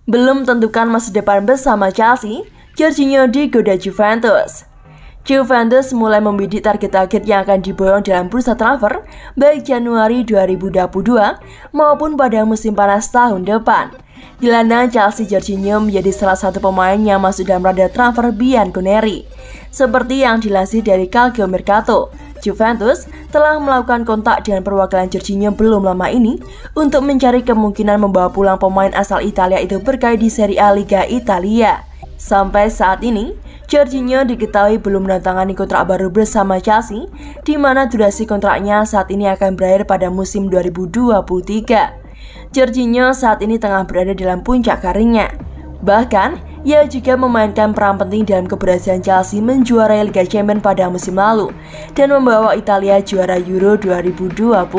Belum tentukan masa depan bersama Chelsea, Jorginho digoda Juventus. Juventus mulai membidik target-target yang akan diborong dalam bursa transfer baik Januari 2022 maupun pada musim panas tahun depan. Gelandang Chelsea Jorginho menjadi salah satu pemain yang masuk dalam radar transfer Bianconeri. Seperti yang dilansir dari Calcio Mercato, Juventus telah melakukan kontak dengan perwakilan Jorginho belum lama ini untuk mencari kemungkinan membawa pulang pemain asal Italia itu berkait di Serie A Liga Italia. Sampai saat ini, Jorginho diketahui belum menandatangani kontrak baru bersama Chelsea, di mana durasi kontraknya saat ini akan berakhir pada musim 2023. Jorginho saat ini tengah berada dalam puncak karirnya. Bahkan, ia juga memainkan peran penting dalam keberhasilan Chelsea menjuarai Liga Champions pada musim lalu dan membawa Italia juara Euro 2020.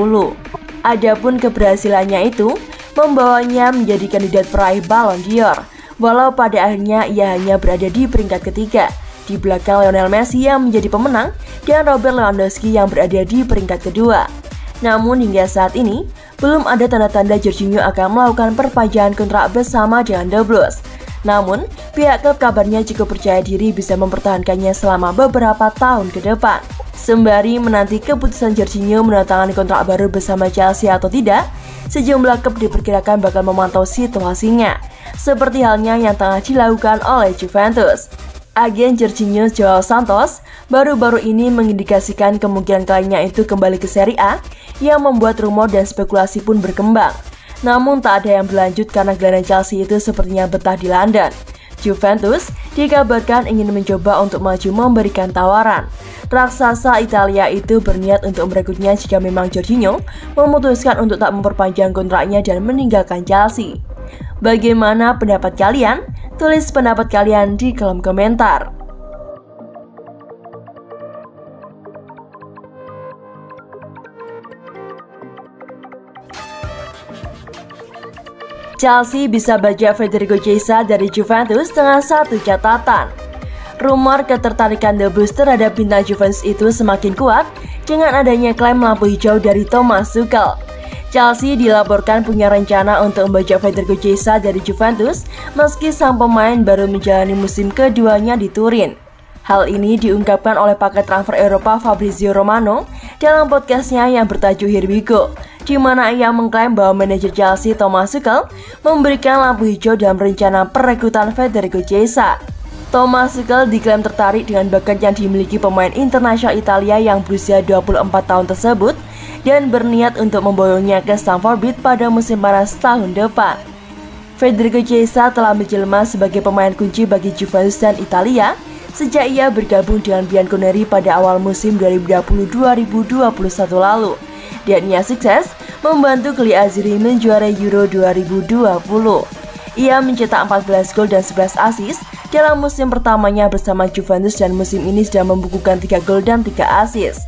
Adapun keberhasilannya itu membawanya menjadi kandidat peraih Ballon d'Or, walau pada akhirnya ia hanya berada di peringkat ketiga, di belakang Lionel Messi yang menjadi pemenang dan Robert Lewandowski yang berada di peringkat kedua. Namun hingga saat ini, belum ada tanda-tanda Jorginho akan melakukan perpanjangan kontrak bersama dengan The Blues. Namun, pihak klub kabarnya cukup percaya diri bisa mempertahankannya selama beberapa tahun ke depan. Sembari menanti keputusan Jorginho menandatangani kontrak baru bersama Chelsea atau tidak, sejumlah klub diperkirakan bakal memantau situasinya, seperti halnya yang tengah dilakukan oleh Juventus. Agen Jorginho Joao Santos baru-baru ini mengindikasikan kemungkinan kliennya itu kembali ke Serie A, yang membuat rumor dan spekulasi pun berkembang. Namun tak ada yang berlanjut karena gelandang Chelsea itu sepertinya betah di London. Juventus dikabarkan ingin mencoba untuk maju memberikan tawaran. Raksasa Italia itu berniat untuk merekrutnya jika memang Jorginho memutuskan untuk tak memperpanjang kontraknya dan meninggalkan Chelsea. Bagaimana pendapat kalian? Tulis pendapat kalian di kolom komentar. Chelsea bisa bajak Federico Chiesa dari Juventus dengan satu catatan. Rumor ketertarikan The Blues terhadap bintang Juventus itu semakin kuat dengan adanya klaim lampu hijau dari Thomas Tuchel. Chelsea dilaporkan punya rencana untuk membajak Federico Chiesa dari Juventus meski sang pemain baru menjalani musim keduanya di Turin. Hal ini diungkapkan oleh pakar transfer Eropa Fabrizio Romano dalam podcastnya yang bertajuk Here We Go, di mana ia mengklaim bahwa manajer Chelsea Thomas Tuchel memberikan lampu hijau dalam rencana perekrutan Federico Chiesa. Thomas Tuchel diklaim tertarik dengan bakat yang dimiliki pemain internasional Italia yang berusia 24 tahun tersebut dan berniat untuk memboyongnya ke Stamford Bridge pada musim panas tahun depan. Federico Chiesa telah menjelma sebagai pemain kunci bagi Juventus dan Italia sejak ia bergabung dengan Bianconeri pada awal musim 2020-2021 lalu. Dan ia sukses membantu Kli Azzurri menjuarai Euro 2020. Ia mencetak 14 gol dan 11 assist dalam musim pertamanya bersama Juventus dan musim ini sudah membukukan 3 gol dan 3 assist.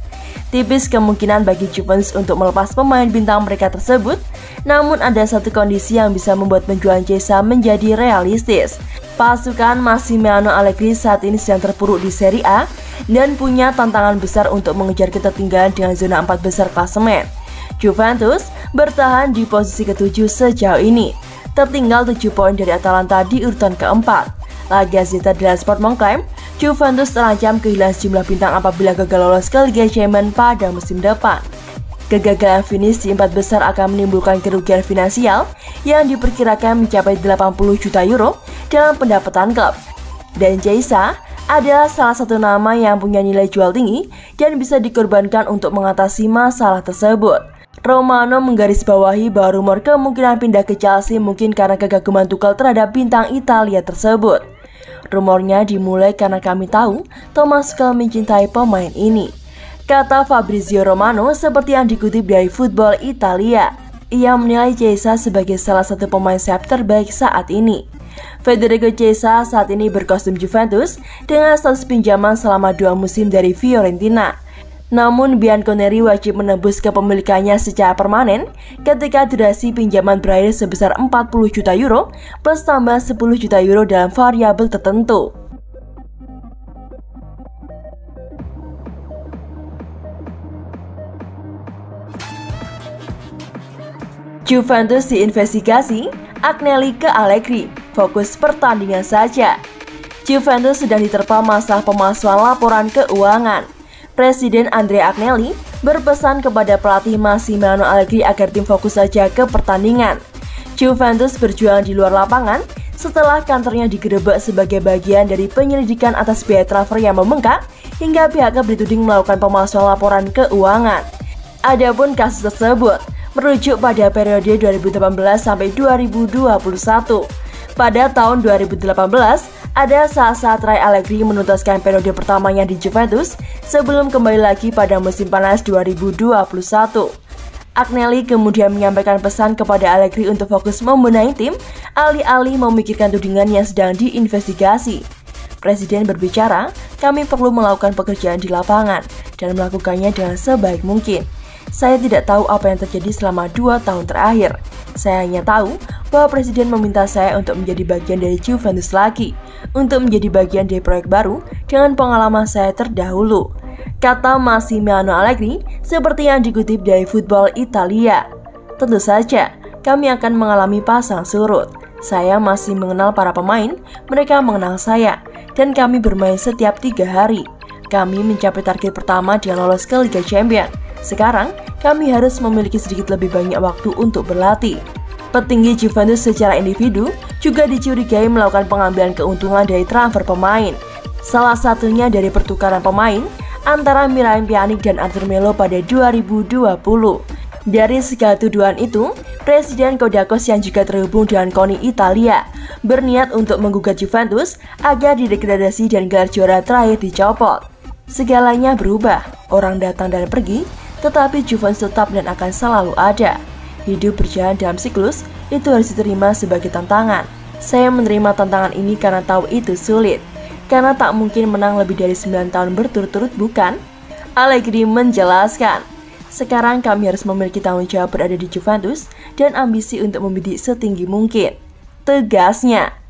Tipis kemungkinan bagi Juventus untuk melepas pemain bintang mereka tersebut, namun ada satu kondisi yang bisa membuat penjualan Chiesa menjadi realistis. Pasukan Massimiliano Allegri saat ini sedang terpuruk di Serie A dan punya tantangan besar untuk mengejar ketertinggalan dengan zona 4 besar klasemen. Juventus bertahan di posisi ke-7 sejauh ini, tertinggal 7 poin dari Atalanta di urutan keempat. La Gazzetta dello Sport mengklaim Juventus terancam kehilangan sejumlah bintang apabila gagal lolos ke Liga Champions pada musim depan. Kegagalan finish di 4 besar akan menimbulkan kerugian finansial yang diperkirakan mencapai 80 juta euro dalam pendapatan klub. Dan Chiesa adalah salah satu nama yang punya nilai jual tinggi dan bisa dikorbankan untuk mengatasi masalah tersebut. Romano menggarisbawahi bahwa rumor kemungkinan pindah ke Chelsea mungkin karena kekaguman Tuchel terhadap bintang Italia tersebut. Rumornya dimulai karena kami tahu Thomas Tuchel mencintai pemain ini, kata Fabrizio Romano seperti yang dikutip dari Football Italia. Ia menilai Chiesa sebagai salah satu pemain sayap terbaik saat ini. Federico Chiesa saat ini berkostum Juventus dengan status pinjaman selama 2 musim dari Fiorentina. Namun Bianconeri wajib menebus kepemilikannya secara permanen ketika durasi pinjaman berakhir sebesar 40 juta euro plus tambah 10 juta euro dalam variabel tertentu. Juventus diinvestigasi, Agnelli ke Allegri. fokus pertandingan saja. Juventus sedang diterpa masalah pemalsuan laporan keuangan. Presiden Andrea Agnelli berpesan kepada pelatih Massimiliano Allegri agar tim fokus saja ke pertandingan. Juventus berjuang di luar lapangan setelah kantornya digerebek sebagai bagian dari penyelidikan atas biaya transfer yang membengkak hingga pihaknya dituding melakukan pemalsuan laporan keuangan. Adapun kasus tersebut merujuk pada periode 2018 sampai 2021. Pada tahun 2018, ada saat-saat Ray Allegri menuntaskan periode pertamanya di Juventus sebelum kembali lagi pada musim panas 2021. Agnelli kemudian menyampaikan pesan kepada Allegri untuk fokus membenahi tim, alih-alih memikirkan tudingan yang sedang diinvestigasi. Presiden berbicara, kami perlu melakukan pekerjaan di lapangan dan melakukannya dengan sebaik mungkin. Saya tidak tahu apa yang terjadi selama 2 tahun terakhir. Saya hanya tahu bahwa Presiden meminta saya untuk menjadi bagian dari Juventus lagi, untuk menjadi bagian dari proyek baru dengan pengalaman saya terdahulu, kata Massimiliano Allegri seperti yang dikutip dari Football Italia. Tentu saja, kami akan mengalami pasang surut. Saya masih mengenal para pemain, mereka mengenal saya, dan kami bermain setiap 3 hari. Kami mencapai target pertama dengan lolos ke Liga Champions. Sekarang, kami harus memiliki sedikit lebih banyak waktu untuk berlatih. Petinggi Juventus secara individu juga dicurigai melakukan pengambilan keuntungan dari transfer pemain. Salah satunya dari pertukaran pemain antara Miralem Pjanic dan Arthur Melo pada 2020. Dari segala tuduhan itu, Presiden Kodakos yang juga terhubung dengan KONI Italia berniat untuk menggugat Juventus agar didegradasi dan gelar juara terakhir dicopot. Segalanya berubah, orang datang dan pergi, tetapi Juventus tetap dan akan selalu ada. Hidup berjalan dalam siklus, itu harus diterima sebagai tantangan. Saya menerima tantangan ini karena tahu itu sulit. Karena tak mungkin menang lebih dari 9 tahun berturut-turut, bukan? Allegri menjelaskan, sekarang kami harus memiliki tanggung jawab berada di Juventus dan ambisi untuk membidik setinggi mungkin, tegasnya.